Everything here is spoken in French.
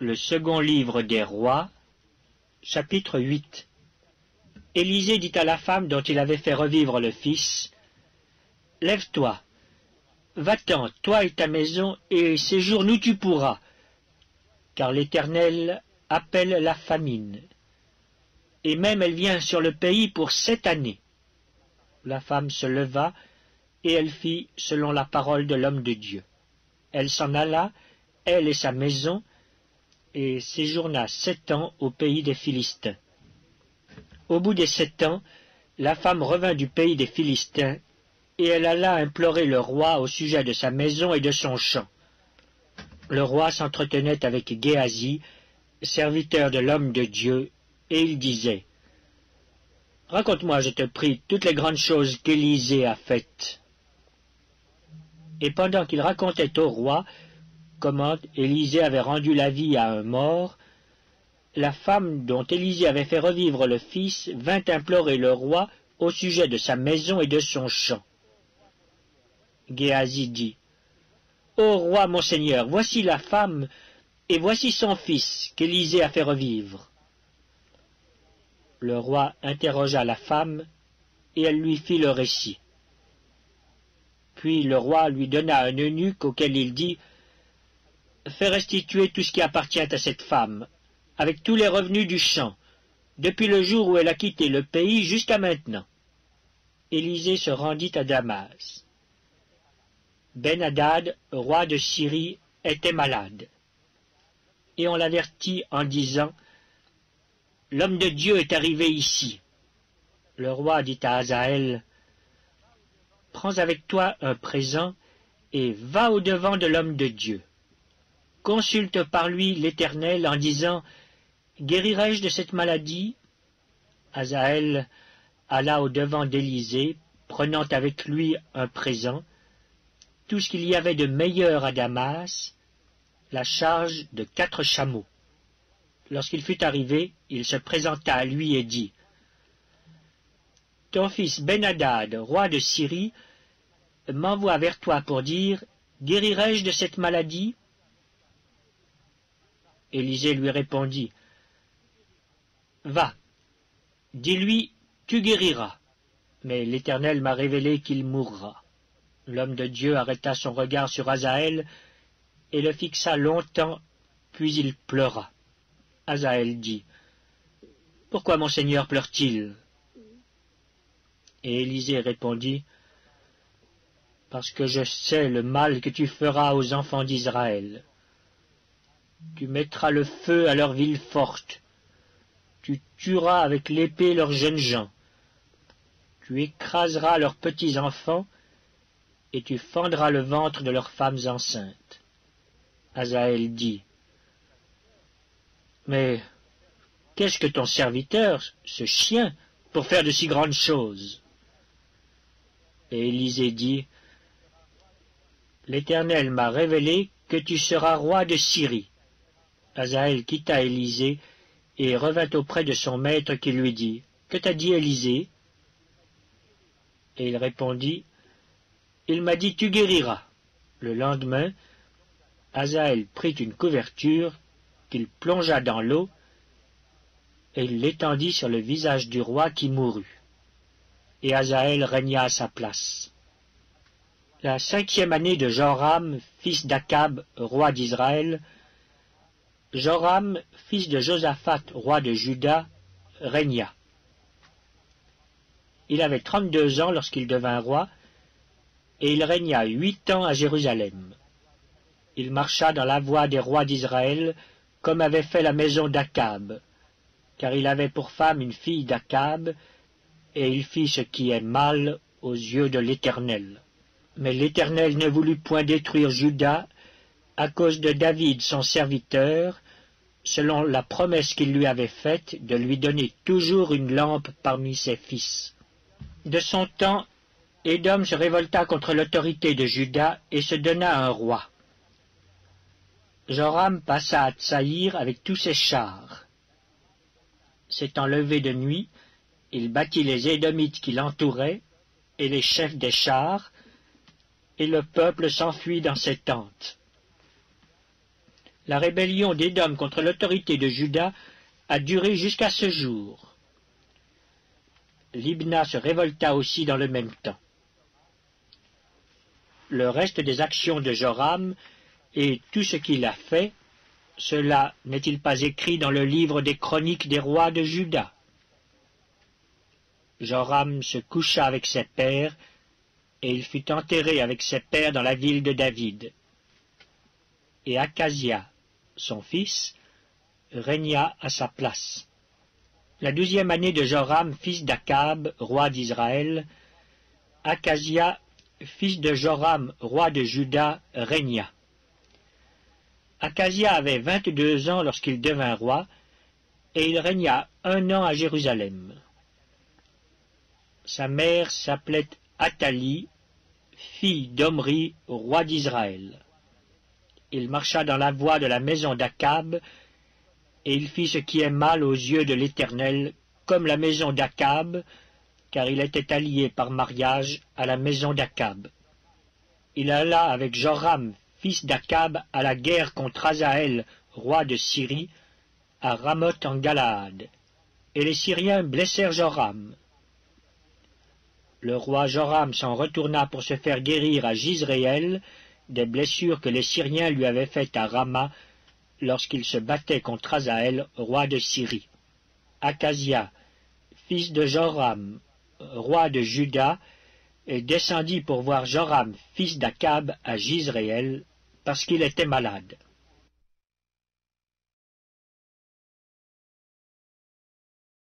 Le second livre des rois, chapitre 8. Élisée dit à la femme dont il avait fait revivre le fils, « Lève-toi, va-t'en, toi et ta maison, et séjourne où tu pourras, car l'Éternel appelle la famine. Et même elle vient sur le pays pour 7 années. » La femme se leva, et elle fit selon la parole de l'homme de Dieu. Elle s'en alla, elle et sa maison, et séjourna 7 ans au pays des Philistins. Au bout des 7 ans, la femme revint du pays des Philistins, et elle alla implorer le roi au sujet de sa maison et de son champ. Le roi s'entretenait avec Géasi, serviteur de l'homme de Dieu, et il disait, « Raconte-moi, je te prie, toutes les grandes choses qu'Élisée a faites. » Et pendant qu'il racontait au roi comment Élisée avait rendu la vie à un mort, la femme dont Élisée avait fait revivre le fils vint implorer le roi au sujet de sa maison et de son champ. Géasi dit, « Ô roi mon seigneur, voici la femme, et voici son fils qu'Élisée a fait revivre. » Le roi interrogea la femme, et elle lui fit le récit. Puis le roi lui donna un eunuque auquel il dit, « Fais restituer tout ce qui appartient à cette femme, avec tous les revenus du champ, depuis le jour où elle a quitté le pays jusqu'à maintenant. » Élisée se rendit à Damas. Ben-Hadad, roi de Syrie, était malade. Et on l'avertit en disant, « L'homme de Dieu est arrivé ici. » Le roi dit à Hazaël, « Prends avec toi un présent et va au-devant de l'homme de Dieu. Consulte par lui l'Éternel en disant, « Guérirai-je de cette maladie ?» Hazaël alla au-devant d'Élisée, prenant avec lui un présent, tout ce qu'il y avait de meilleur à Damas, la charge de 4 chameaux. Lorsqu'il fut arrivé, il se présenta à lui et dit, « Ton fils Ben-Hadad, roi de Syrie, m'envoie vers toi pour dire, « Guérirai-je de cette maladie ?» Élisée lui répondit, « Va, dis-lui, tu guériras, mais l'Éternel m'a révélé qu'il mourra. » L'homme de Dieu arrêta son regard sur Hazaël et le fixa longtemps, puis il pleura. Hazaël dit, « Pourquoi mon Seigneur pleure-t-il » Et Élisée répondit, « Parce que je sais le mal que tu feras aux enfants d'Israël. Tu mettras le feu à leurs villes fortes, tu tueras avec l'épée leurs jeunes gens, tu écraseras leurs petits enfants, et tu fendras le ventre de leurs femmes enceintes. » Hazaël dit, « Mais qu'est-ce que ton serviteur, ce chien, pour faire de si grandes choses ?» Et Élisée dit, « L'Éternel m'a révélé que tu seras roi de Syrie. » Hazaël quitta Élisée et revint auprès de son maître qui lui dit, « Que t'a dit Élisée ?» Et il répondit, « Il m'a dit, tu guériras. » Le lendemain, Hazaël prit une couverture qu'il plongea dans l'eau, et il l'étendit sur le visage du roi qui mourut. Et Hazaël régna à sa place. La 5e année de Joram, fils d'Akab, roi d'Israël, Joram, fils de Josaphat, roi de Juda, régna. Il avait 32 ans lorsqu'il devint roi, et il régna 8 ans à Jérusalem. Il marcha dans la voie des rois d'Israël, comme avait fait la maison d'Akab, car il avait pour femme une fille d'Akab, et il fit ce qui est mal aux yeux de l'Éternel. Mais l'Éternel ne voulut point détruire Juda à cause de David son serviteur, selon la promesse qu'il lui avait faite de lui donner toujours une lampe parmi ses fils. De son temps, Édom se révolta contre l'autorité de Juda et se donna un roi. Joram passa à Tsaïr avec tous ses chars. S'étant levé de nuit, il battit les Édomites qui l'entouraient et les chefs des chars, et le peuple s'enfuit dans ses tentes. La rébellion d'Édom contre l'autorité de Juda a duré jusqu'à ce jour. Libna se révolta aussi dans le même temps. Le reste des actions de Joram et tout ce qu'il a fait, cela n'est-il pas écrit dans le livre des chroniques des rois de Juda? Joram se coucha avec ses pères, et il fut enterré avec ses pères dans la ville de David. Et Akazia, son fils, régna à sa place. La 12e année de Joram, fils d'Akab, roi d'Israël, Akazia, fils de Joram, roi de Juda, régna. Akazia avait 22 ans lorsqu'il devint roi, et il régna 1 an à Jérusalem. Sa mère s'appelait Athalie, fille d'Omri, roi d'Israël. Il marcha dans la voie de la maison d'Akab, et il fit ce qui est mal aux yeux de l'Éternel, comme la maison d'Akab, car il était allié par mariage à la maison d'Akab. Il alla avec Joram, fils d'Akab, à la guerre contre Hazaël, roi de Syrie, à Ramoth en Galaad, et les Syriens blessèrent Joram. Le roi Joram s'en retourna pour se faire guérir à Jizréel des blessures que les Syriens lui avaient faites à Rama lorsqu'il se battait contre Hazaël, roi de Syrie. Akazia, fils de Joram, roi de Juda, descendit pour voir Joram, fils d'Akab, à Jizréel, parce qu'il était malade.